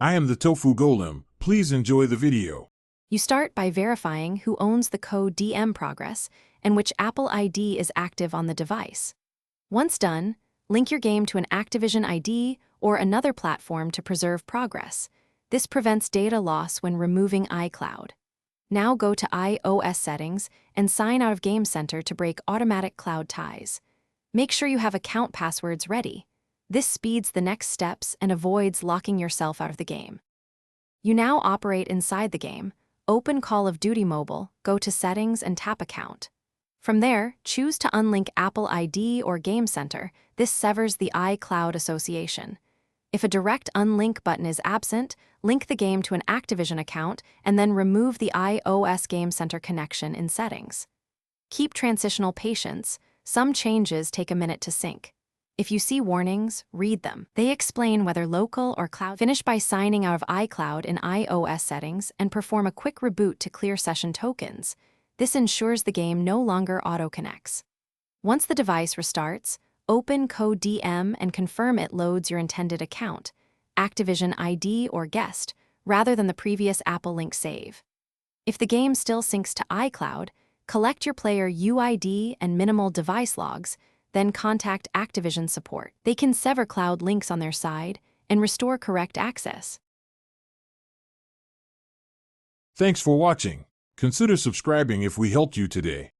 I am the Tofu Golem. Please enjoy the video. You start by verifying who owns the Codm progress and which Apple ID is active on the device. Once done, link your game to an Activision ID or another platform to preserve progress. This prevents data loss when removing iCloud. Now go to iOS settings and sign out of Game Center to break automatic cloud ties. Make sure you have account passwords ready. This speeds the next steps and avoids locking yourself out of the game. You now operate inside the game. Open Call of Duty Mobile, go to Settings and tap Account. From there, choose to unlink Apple ID or Game Center. This severs the iCloud association. If a direct unlink button is absent, link the game to an Activision account and then remove the iOS Game Center connection in Settings. Keep transitional patience. Some changes take a minute to sync. If you see warnings, read them. They explain whether local or cloud. Finish by signing out of iCloud in iOS settings and perform a quick reboot to clear session tokens. This ensures the game no longer auto-connects. Once the device restarts, open Codm and confirm it loads your intended account, Activision ID or guest, rather than the previous Apple link save. If the game still syncs to iCloud, collect your player UID and minimal device logs, then contact Activision support. They can sever cloud links on their side and restore correct access. Thanks for watching. Consider subscribing if we helped you today.